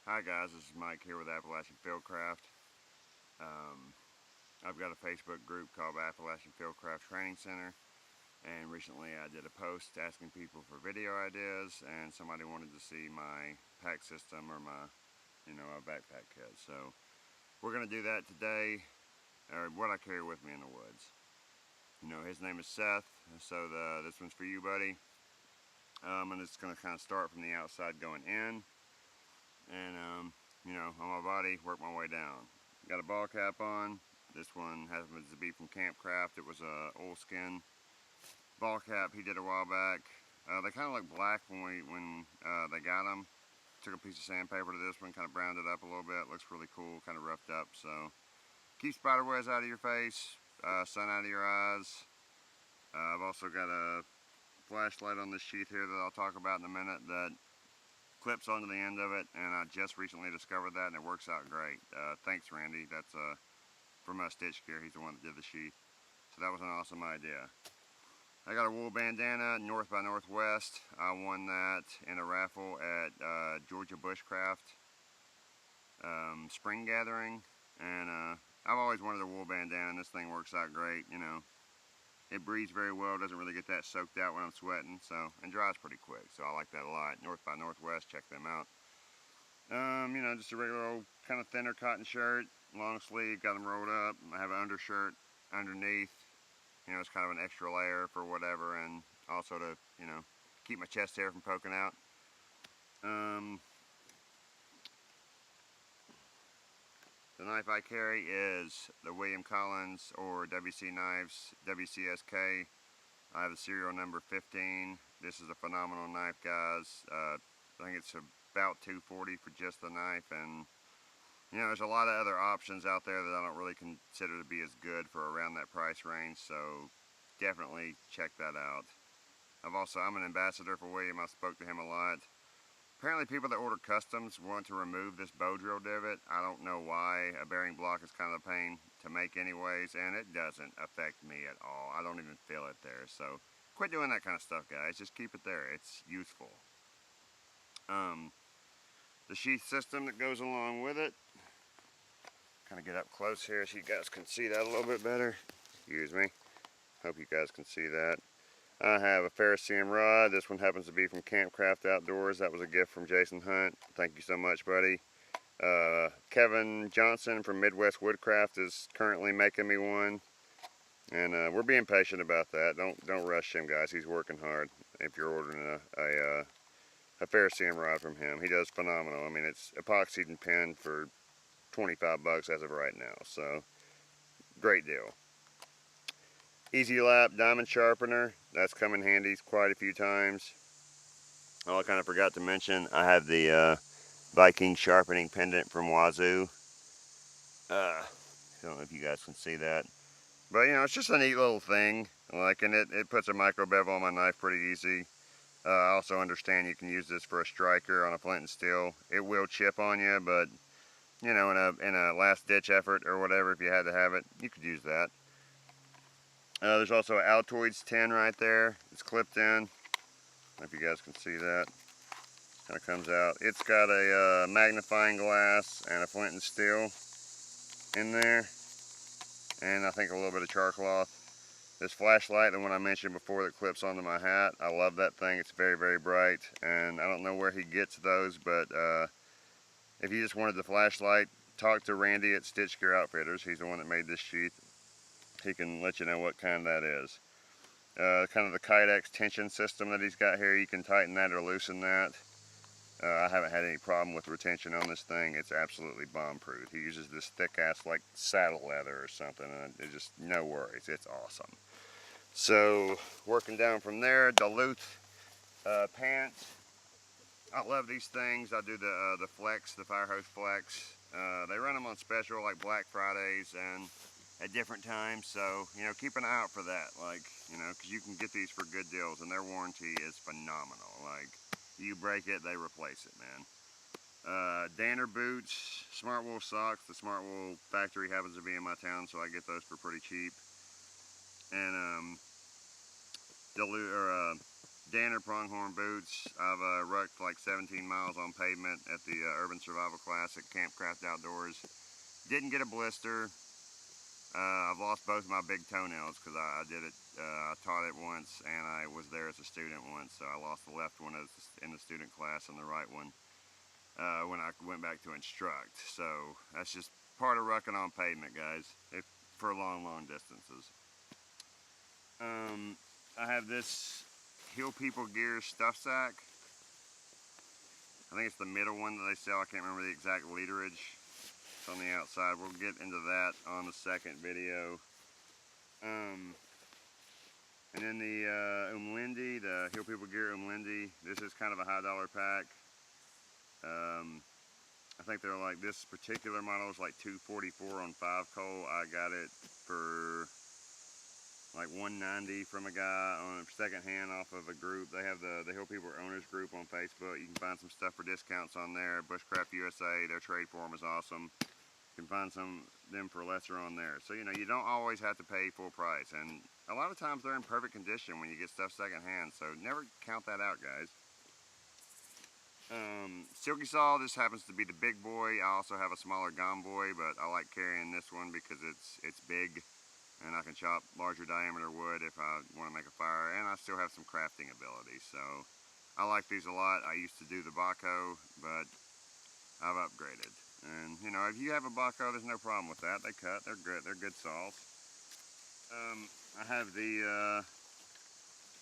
Hi guys, this is Mike here with Appalachian Fieldcraft. I've got a Facebook group called Appalachian Fieldcraft Training Center, and recently I did a post asking people for video ideas, and somebody wanted to see my pack system or my, a backpack kit. So we're going to do that today, or what I carry with me in the woods. His name is Seth, so this one's for you, buddy. And it's going to kind of start from the outside going in, and on my body, work my way down. Got a ball cap on. This one happens to be from Campcraft. It was a oilskin ball cap he did a while back. They kind of look black when they got them. Took a piece of sandpaper to this one, kind of browned it up a little bit. Looks really cool, kind of roughed up. So keep spider webs out of your face, sun out of your eyes. I've also got a flashlight on this sheath here that I'll talk about in a minute that clips onto the end of it, and I just recently discovered that, and it works out great. Thanks, Randy. That's from Stitch Gear. He's the one that did the sheath. So that was an awesome idea. I got a wool bandana, North by Northwest. I won that in a raffle at Georgia Bushcraft spring gathering, and I've always wanted a wool bandana, and this thing works out great. It breathes very well, doesn't really get that soaked out when I'm sweating, and dries pretty quick, so I like that a lot. North by Northwest, check them out. Just a regular old kind of thinner cotton shirt, long sleeve, got them rolled up. I have an undershirt underneath. It's kind of an extra layer for whatever, and also to, keep my chest hair from poking out. The knife I carry is the William Collins or WC Knives WCSK. I have the serial number 15. This is a phenomenal knife, guys. I think it's about $240 for just the knife, and there's a lot of other options out there that I don't really consider to be as good for around that price range, so definitely check that out. I'm an ambassador for William. I spoke to him a lot. Apparently people that order customs want to remove this bow drill divot. I don't know why. A bearing block is kind of a pain to make anyways, and it doesn't affect me at all. I don't even feel it there, so quit doing that kind of stuff, guys. Just keep it there. It's useful. The sheath system that goes along with it. Kind of get up close here so you guys can see that a little bit better. Excuse me. Hope you guys can see that. I have a ferrocerium rod. This one happens to be from Campcraft Outdoors. That was a gift from Jason Hunt. Thank you so much, buddy. Kevin Johnson from Midwest Woodcraft is currently making me one, and we're being patient about that. Don't rush him, guys. He's working hard. If you're ordering a ferrocerium rod from him, he does phenomenal. I mean, it's epoxied and pinned for 25 bucks as of right now, so great deal. Easy Lap diamond sharpener, that's come in handy quite a few times. Oh, I kind of forgot to mention, I have the Viking sharpening pendant from Wazoo. I don't know if you guys can see that, but it's just a neat little thing. And it puts a micro bevel on my knife pretty easy. I also understand you can use this for a striker on a flint and steel. It will chip on you, but in a last ditch effort or whatever, if you had to have it, you could use that. There's also an Altoids tin right there. It's clipped in. I don't know if you guys can see that. Kind of comes out. It's got a magnifying glass and a flint and steel in there, and I think a little bit of char cloth. This flashlight, the one I mentioned before that clips onto my hat, I love that thing. It's very, very bright, and I don't know where he gets those, but if you just wanted the flashlight, talk to Randy at Stitch Gear Outfitters. He's the one that made this sheath. He can let you know what kind that is. Kind of the Kydex tension system that he's got here, you can tighten that or loosen that. I haven't had any problem with retention on this thing. It's absolutely bomb-proof. He uses this thick-ass like saddle leather or something, and it's just no worries. It's awesome. So working down from there, Duluth pants. I love these things. I do the Flex, the Fire Hose Flex. They run them on special like Black Fridays and at different times, so keep an eye out for that, because you can get these for good deals, and their warranty is phenomenal. You break it, they replace it, man. Danner boots, Smart Wool socks. The Smart Wool factory happens to be in my town, so I get those for pretty cheap. And Danner pronghorn boots. I've rucked like 17 miles on pavement at the Urban Survival Classic Campcraft Outdoors. Didn't get a blister. I've lost both my big toenails because I did it. I taught it once, and I was there as a student once, so I lost the left one in the student class and the right one when I went back to instruct. So that's just part of rucking on pavement, guys, for long distances. I have this Hill People Gear stuff sack. I think it's the middle one that they sell. I can't remember the exact literage. It's on the outside. We'll get into that on the second video. And then the Umlindi, the Hill People Gear Umlindi. This is kind of a high dollar pack. I think they're like, this particular model is like $244 on 5-coal. I got it for like $190 from a guy on a second hand off of a group. They have the Hill People Owners group on Facebook. You can find some stuff for discounts on there. Bushcraft USA, their trade forum is awesome. You can find them for lesser on there. So, you know, you don't always have to pay full price. And a lot of times they're in perfect condition when you get stuff second hand. So never count that out, guys. Silky saw, this happens to be the big boy. I also have a smaller gomboy, but I like carrying this one because it's big. And I can chop larger diameter wood if I want to make a fire, and I still have some crafting ability, so I like these a lot. I used to do the Baco, but I've upgraded. And you know, if you have a Baco, there's no problem with that. They cut, they're good saws. I have the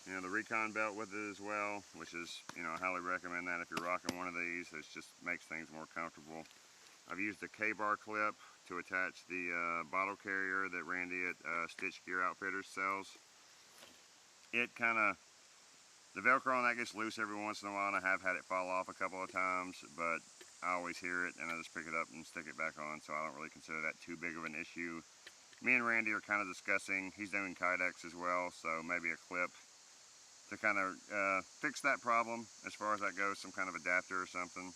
you know, the Recon belt with it as well, which is, you know, I highly recommend that if you're rocking one of these. It just makes things more comfortable. I've used a K-bar clip to attach the bottle carrier that Randy at Stitch Gear Outfitters sells. It kind of, the Velcro on that gets loose every once in a while, and I have had it fall off a couple of times, but I always hear it, and I just pick it up and stick it back on, so I don't really consider that too big of an issue. Me and Randy are kind of discussing, he's doing Kydex as well, so maybe a clip to kind of fix that problem as far as that goes, some kind of adapter or something.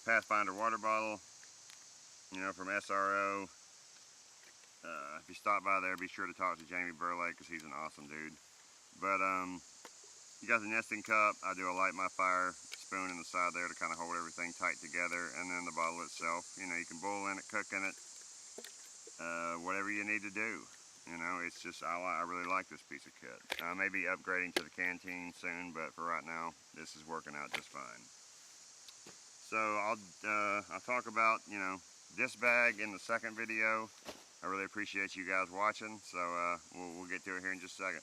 Pathfinder water bottle, you know, from SRO. If you stop by there, be sure to talk to Jamie Burlake because he's an awesome dude. But you got the nesting cup. I do a light my fire spoon in the side there to kind of hold everything tight together, and then the bottle itself. You know, you can boil in it, cook in it, whatever you need to do. You know, it's just, I really like this piece of kit. I may be upgrading to the canteen soon, but for right now, this is working out just fine. So I'll talk about, you know, this bag in the second video. I really appreciate you guys watching, so we'll get to it here in just a second.